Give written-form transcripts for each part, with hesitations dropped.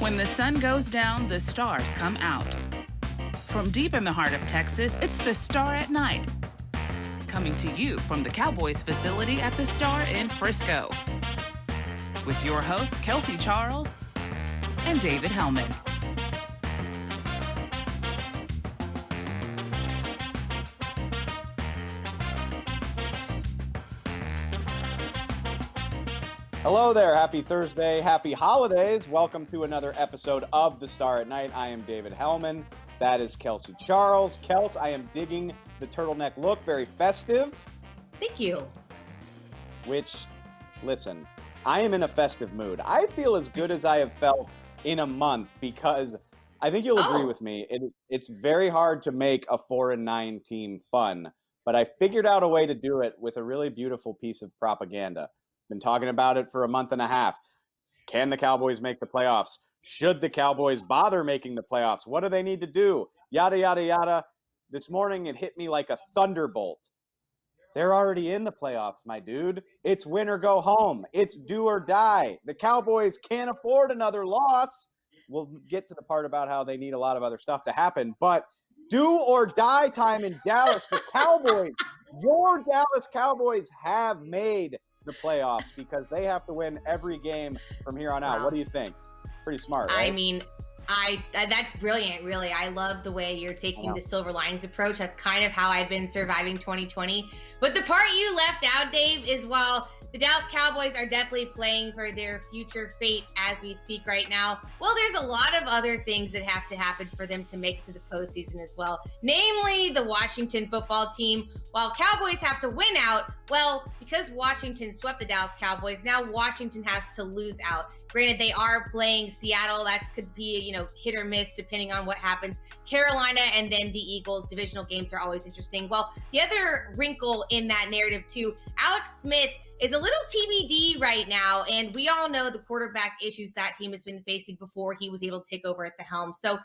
When the sun goes down, the stars come out. From deep in the heart of Texas, it's the Star at Night. Coming to you from the Cowboys facility at the Star in Frisco. With your hosts, Kelsey Charles and David Hellman. Hello there. Happy Thursday. Happy holidays. Welcome to another episode of The Star at Night. I am David Hellman. That is Kelsey Charles. Kels, I am digging the turtleneck look. Very festive. Thank you. Which, listen, I am in a festive mood. I feel as good as I have felt in a month because I think you'll agree with me. It's very hard to make a 4-9 team fun, but I figured out a way to do it with a really beautiful piece of propaganda. Been talking about it for a month and a half. Can the Cowboys make the playoffs? Should the Cowboys bother making the playoffs? What do they need to do? Yada, yada, yada. This morning, it hit me like a thunderbolt. They're already in the playoffs, my dude. It's win or go home. It's do or die. The Cowboys can't afford another loss. We'll get to the part about how they need a lot of other stuff to happen, but do or die time in Dallas. The Cowboys, your Dallas Cowboys have made the playoffs because they have to win every game from here on out. Wow. What do you think? Pretty smart, right? I mean, that's brilliant, really. I love the way you're taking the silver linings approach. That's kind of how I've been surviving 2020. But the part you left out, Dave, is while the Dallas Cowboys are definitely playing for their future fate as we speak right now, well, there's a lot of other things that have to happen for them to make it to the postseason as well. Namely, the Washington football team. While Cowboys have to win out, well, because Washington swept the Dallas Cowboys, now Washington has to lose out. Granted, they are playing Seattle. That could be, hit or miss depending on what happens. Carolina and then the Eagles. Divisional games are always interesting. Well, the other wrinkle in that narrative too, Alex Smith is a little TBD right now, and we all know the quarterback issues that team has been facing before he was able to take over at the helm. So,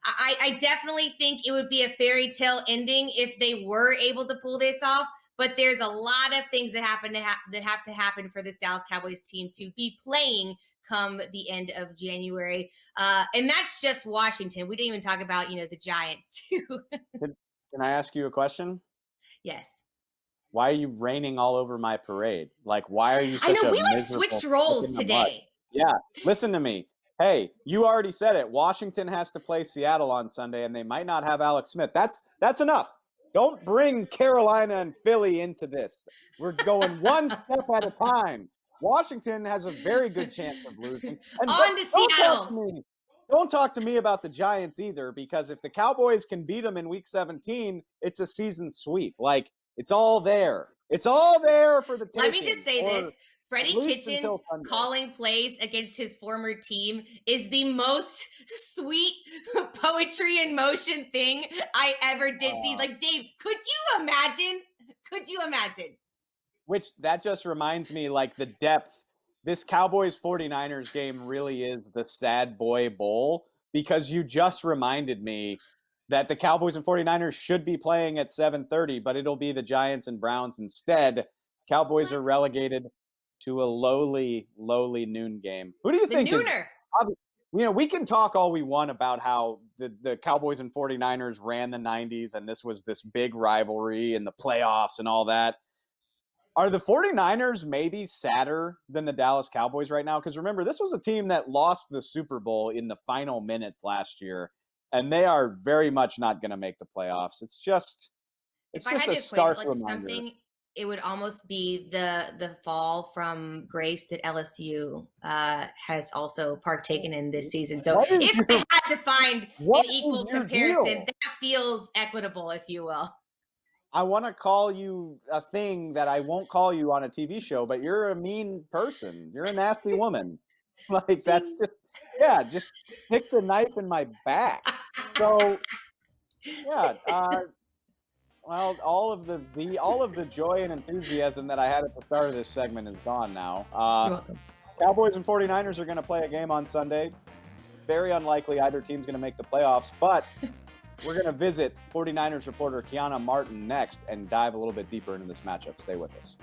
I definitely think it would be a fairy tale ending if they were able to pull this off. But there's a lot of things that have to happen for this Dallas Cowboys team to be playing come the end of January. And that's just Washington. We didn't even talk about, the Giants too. Can I ask you a question? Yes. Why are you raining all over my parade? Like, why are you such a we switched roles today. Yeah, listen to me. Hey, you already said it. Washington has to play Seattle on Sunday, and they might not have Alex Smith. That's enough. Don't bring Carolina and Philly into this. We're going one step at a time. Washington has a very good chance of losing. And on to Seattle. Don't talk to me about the Giants either, because if the Cowboys can beat them in Week 17, it's a season sweep. Like, it's all there. It's all there for the taking. Let me just say this. Freddie Kitchens calling plays against his former team is the most sweet poetry in motion thing I ever did see. Like, Dave, could you imagine? Could you imagine? Which, that just reminds me, like, the depth. This Cowboys 49ers game really is the sad boy bowl, because you just reminded me that the Cowboys and 49ers should be playing at 7:30, but it'll be the Giants and Browns instead. Cowboys are relegated to a lowly noon game. Who do you think is – we can talk all we want about how the Cowboys and 49ers ran the 90s and this was this big rivalry in the playoffs and all that. Are the 49ers maybe sadder than the Dallas Cowboys right now? Because remember, this was a team that lost the Super Bowl in the final minutes last year, and they are very much not going to make the playoffs. It's just a stark reminder. It would almost be the fall from grace that LSU has also partaken in this season. So if they had to find an equal comparison, that feels equitable, if you will. I want to call you a thing that I won't call you on a TV show, but you're a mean person. You're a nasty woman. Like, that's just stick the knife in my back. So, yeah. Well, all of the joy and enthusiasm that I had at the start of this segment is gone now. Cowboys and 49ers are going to play a game on Sunday. Very unlikely either team's going to make the playoffs, but we're going to visit 49ers reporter Keiana Martin next and dive a little bit deeper into this matchup. Stay with us.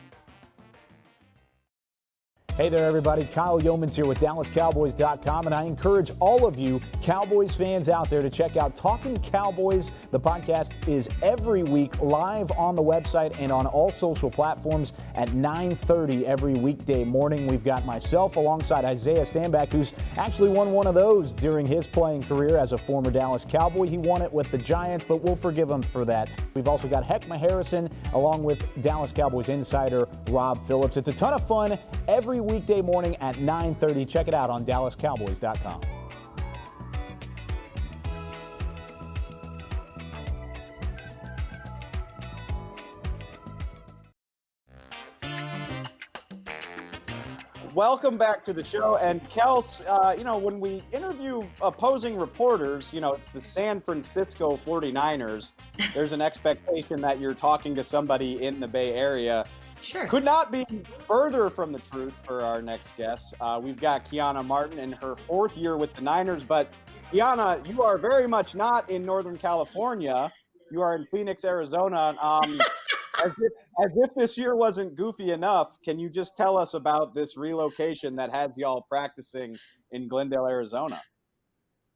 Hey there, everybody. Kyle Yeomans here with DallasCowboys.com, and I encourage all of you Cowboys fans out there to check out Talking Cowboys. The podcast is every week live on the website and on all social platforms at 9:30 every weekday morning. We've got myself alongside Isaiah Stanback, who's actually won one of those during his playing career as a former Dallas Cowboy. He won it with the Giants, but we'll forgive him for that. We've also got Heckma Harrison along with Dallas Cowboys insider Rob Phillips. It's a ton of fun every weekday morning at 9:30. Check it out on DallasCowboys.com. Welcome back to the show. And Kels, when we interview opposing reporters, it's the San Francisco 49ers. There's an expectation that you're talking to somebody in the Bay Area. Sure. Could not be further from the truth for our next guest. We've got Keiana Martin in her 4th year with the Niners. But Keiana, you are very much not in Northern California. You are in Phoenix, Arizona. As if this year wasn't goofy enough, can you just tell us about this relocation that has y'all practicing in Glendale, Arizona?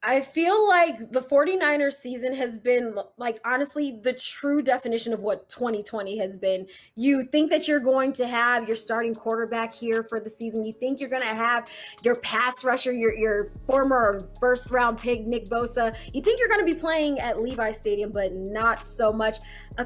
I feel like the 49ers season has been, like, honestly, the true definition of what 2020 has been. You think that you're going to have your starting quarterback here for the season. You think you're going to have your pass rusher, your former first-round pick, Nick Bosa. You think you're going to be playing at Levi Stadium, but not so much. I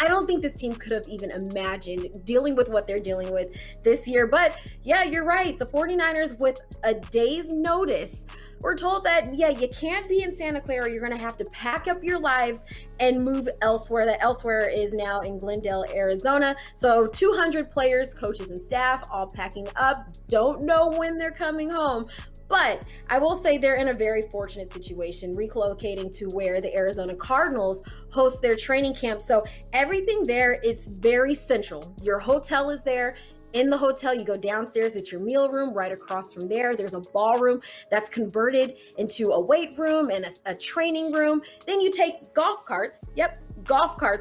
don't think this team could have even imagined dealing with what they're dealing with this year. But, yeah, you're right. The 49ers, with a day's notice, we're told that, you can't be in Santa Clara. You're going to have to pack up your lives and move elsewhere. That elsewhere is now in Glendale, Arizona. So 200 players, coaches, and staff all packing up. Don't know when they're coming home. But I will say they're in a very fortunate situation, relocating to where the Arizona Cardinals host their training camp. So everything there is very central. Your hotel is there. In the hotel, you go downstairs, it's your meal room. Right across from there's a ballroom that's converted into a weight room and a training room. Then you take golf carts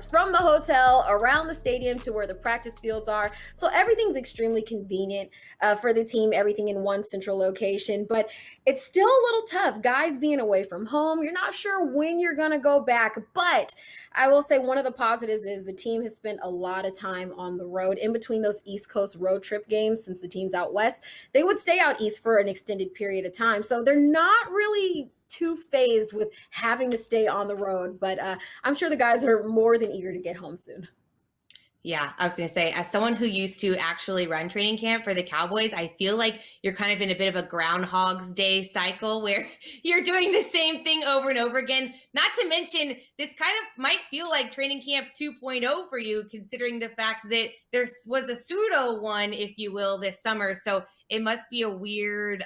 from the hotel around the stadium to where the practice fields are. So everything's extremely convenient for the team, everything in one central location. But it's still a little tough, guys being away from home. You're not sure when you're going to go back. But I will say one of the positives is the team has spent a lot of time on the road in between those East Coast road trip games. Since the team's out west, they would stay out east for an extended period of time. So they're not really too phased with having to stay on the road, but I'm sure the guys are more than eager to get home soon. Yeah, I was going to say, as someone who used to actually run training camp for the Cowboys, I feel like you're kind of in a bit of a Groundhog's Day cycle where you're doing the same thing over and over again. Not to mention, this kind of might feel like training camp 2.0 for you, considering the fact that there was a pseudo one, if you will, this summer. So it must be a weird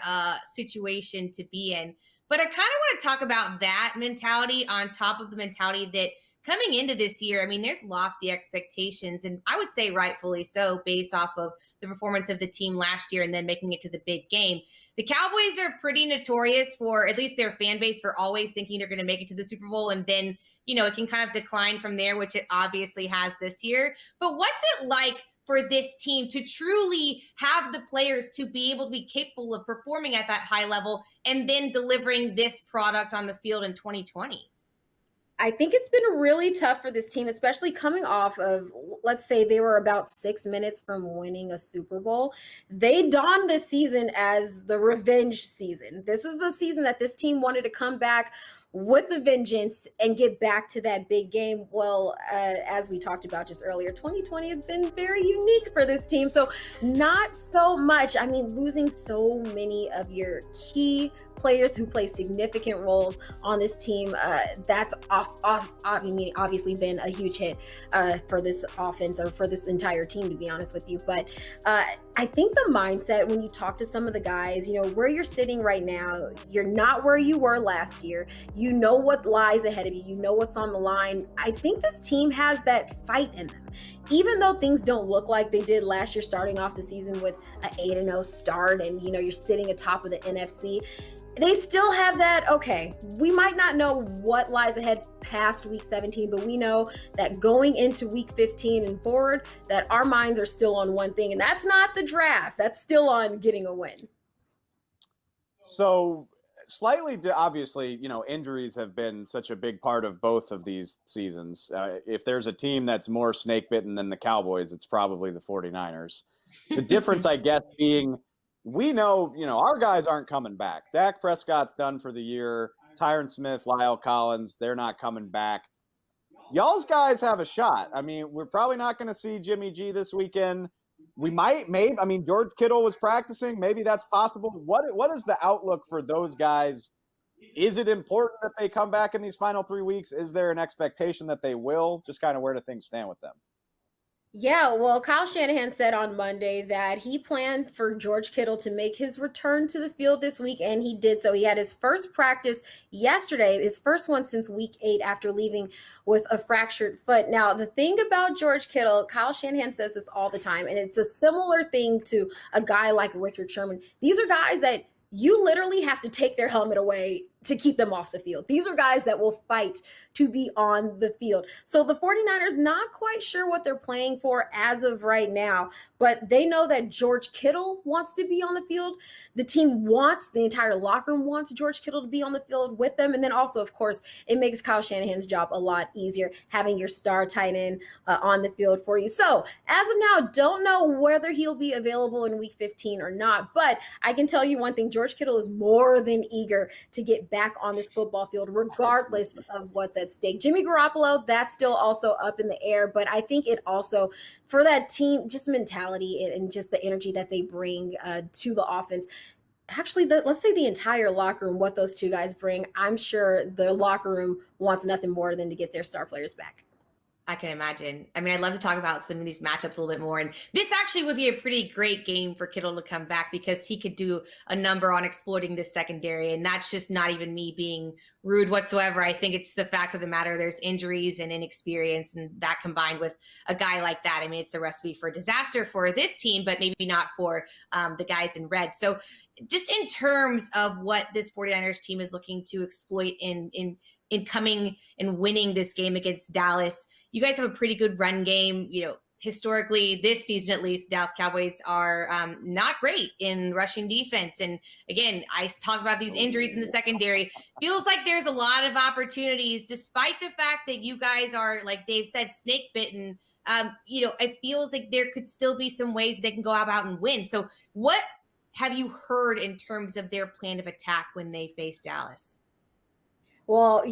situation to be in. But I kind of want to talk about that mentality on top of the mentality that coming into this year, I mean, there's lofty expectations, and I would say rightfully so, based off of the performance of the team last year and then making it to the big game. The Cowboys are pretty notorious for, at least their fan base, for always thinking they're going to make it to the Super Bowl, and then, it can kind of decline from there, which it obviously has this year. But what's it like for this team to truly have the players to be able to be capable of performing at that high level and then delivering this product on the field in 2020? I think it's been really tough for this team, especially coming off of, let's say they were about 6 minutes from winning a Super Bowl. They donned this season as the revenge season. This is the season that this team wanted to come back with the vengeance and get back to that big game. Well, as we talked about just earlier, 2020 has been very unique for this team. So not so much. I mean, losing so many of your key players who play significant roles on this team, that's obviously been a huge hit for this offense, or for this entire team, to be honest with you. But I think the mindset, when you talk to some of the guys, where you're sitting right now, you're not where you were last year. You know what lies ahead of you. You know what's on the line. I think this team has that fight in them. Even though things don't look like they did last year, starting off the season with an 8-0 start, and you're sitting atop of the NFC, they still have that, okay, we might not know what lies ahead past week 17, but we know that going into week 15 and forward, that our minds are still on one thing, and that's not the draft. That's still on getting a win. So slightly, obviously, injuries have been such a big part of both of these seasons. If there's a team that's more snake bitten than the Cowboys, it's probably the 49ers. The difference, I guess, being we know, our guys aren't coming back. Dak Prescott's done for the year. Tyron Smith, Lyle Collins, they're not coming back. Y'all's guys have a shot. I mean, we're probably not going to see Jimmy G this weekend. We maybe. I mean, George Kittle was practicing. Maybe that's possible. What is the outlook for those guys? Is it important that they come back in these final 3 weeks? Is there an expectation that they will? Just kind of where do things stand with them? Yeah, well, Kyle Shanahan said on Monday that he planned for George Kittle to make his return to the field this week, and he did so. He had his first practice yesterday, his first one since week 8 after leaving with a fractured foot. Now, the thing about George Kittle, Kyle Shanahan says this all the time, and it's a similar thing to a guy like Richard Sherman. These are guys that you literally have to take their helmet away to keep them off the field. These are guys that will fight to be on the field. So the 49ers not quite sure what they're playing for as of right now, but they know that George Kittle wants to be on the field. The team wants, the entire locker room wants George Kittle to be on the field with them. And then also, of course, it makes Kyle Shanahan's job a lot easier having your star tight end on the field for you. So as of now, don't know whether he'll be available in week 15 or not, but I can tell you one thing, George Kittle is more than eager to get back on this football field, regardless of what's at stake. Jimmy Garoppolo, that's still also up in the air, but I think it also, for that team, just mentality and just the energy that they bring to the offense. Actually, let's say the entire locker room, what those two guys bring, I'm sure the locker room wants nothing more than to get their star players back. I can imagine. I mean, I'd love to talk about some of these matchups a little bit more. And this actually would be a pretty great game for Kittle to come back because he could do a number on exploiting this secondary. And that's just not even me being rude whatsoever. I think it's the fact of the matter. There's injuries and inexperience, and that combined with a guy like that, I mean, it's a recipe for disaster for this team, but maybe not for the guys in red. So just in terms of what this 49ers team is looking to exploit in coming and winning this game against Dallas, you guys have a pretty good run game. Historically, this season at least, Dallas Cowboys are not great in rushing defense. And again, I talk about these injuries in the secondary. Feels like there's a lot of opportunities, despite the fact that you guys are, like Dave said, snake bitten. It feels like there could still be some ways they can go out and win. So what have you heard in terms of their plan of attack when they face Dallas? Well,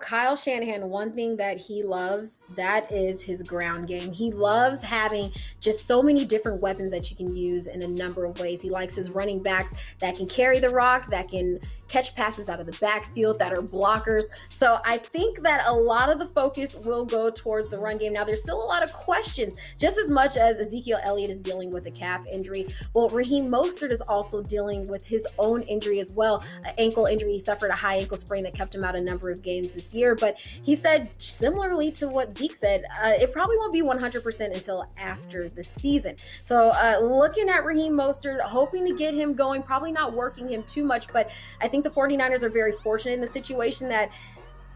Kyle Shanahan, one thing that he loves, that is his ground game. He loves having just so many different weapons that you can use in a number of ways. He likes his running backs that can carry the rock, that can catch passes out of the backfield, that are blockers. So I think that a lot of the focus will go towards the run game. Now, there's still a lot of questions, just as much as Ezekiel Elliott is dealing with a calf injury. Well, Raheem Mostert is also dealing with his own injury as well, an ankle injury. He suffered a high ankle sprain that kept him out a number of games this year. But he said, similarly to what Zeke said, it probably won't be 100% until after the season. So looking at Raheem Mostert, hoping to get him going, probably not working him too much, but I think the 49ers are very fortunate in the situation that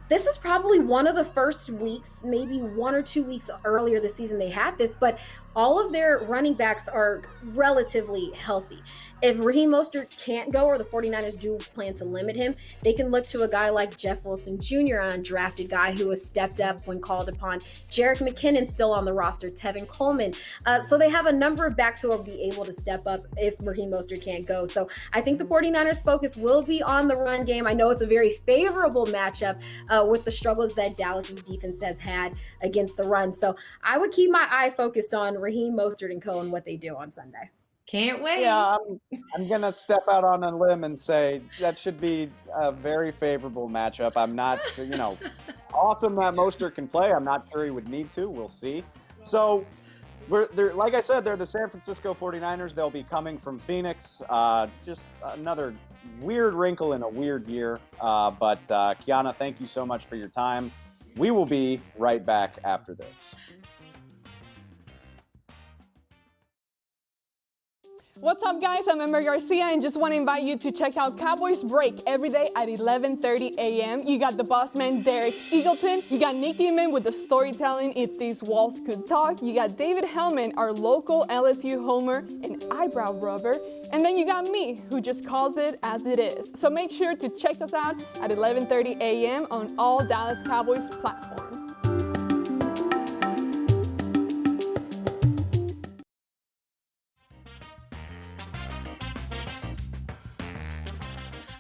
this is probably one of the first weeks, maybe 1 or 2 weeks earlier this season they had this, but all of their running backs are relatively healthy. If Raheem Mostert can't go, or the 49ers do plan to limit him, they can look to a guy like Jeff Wilson Jr., an undrafted guy who has stepped up when called upon. Jerick McKinnon still on the roster, Tevin Coleman. So they have a number of backs who will be able to step up if Raheem Mostert can't go. So I think the 49ers focus will be on the run game. I know it's a very favorable matchup with the struggles that Dallas's defense has had against the run. So I would keep my eye focused on Raheem Mostert and Co. and what they do on Sunday. Can't wait. Yeah, I'm going to step out on a limb and say that should be a very favorable matchup. I'm not sure, awesome that Mostert can play. I'm not sure he would need to. We'll see. So they're like I said, they're the San Francisco 49ers. They'll be coming from Phoenix. Just another weird wrinkle in a weird year. But Keiana, thank you so much for your time. We will be right back after this. What's up, guys? I'm Ember Garcia and just want to invite you to check out Cowboys Break every day at 11:30 a.m. You got the boss man, Derek Eagleton. You got Nick Eman with the storytelling If These Walls Could Talk. You got David Hellman, our local LSU homer and eyebrow rubber. And then you got me, who just calls it as it is. So make sure to check us out at 11:30 a.m. on all Dallas Cowboys platforms.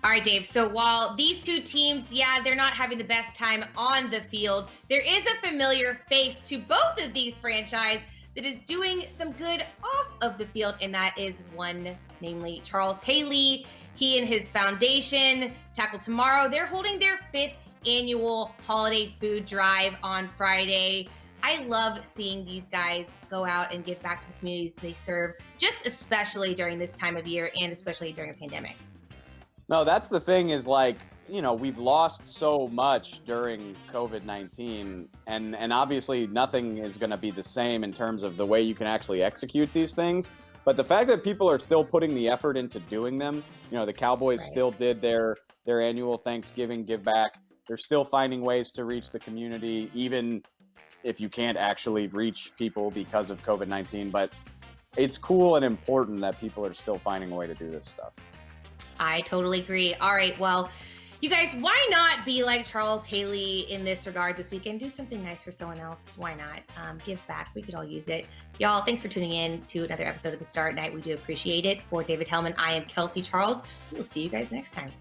All right, Dave. So while these two teams, they're not having the best time on the field, there is a familiar face to both of these franchises that is doing some good off of the field, and that is one, namely Charles Haley. He and his foundation, Tackle Tomorrow, they're holding their 5th annual holiday food drive on Friday. I love seeing these guys go out and give back to the communities they serve, just especially during this time of year and especially during a pandemic. No, that's the thing is we've lost so much during COVID-19 and obviously nothing is going to be the same in terms of the way you can actually execute these things. But the fact that people are still putting the effort into doing them, the Cowboys still did their annual Thanksgiving give back. They're still finding ways to reach the community, even if you can't actually reach people because of COVID-19. But it's cool and important that people are still finding a way to do this stuff. I totally agree. All right, well, you guys, why not be like Charles Haley in this regard this weekend? Do something nice for someone else. Why not? Give back. We could all use it. Y'all, thanks for tuning in to another episode of The Star at Night. We do appreciate it. For David Hellman, I am Kelsey Charles. We'll see you guys next time.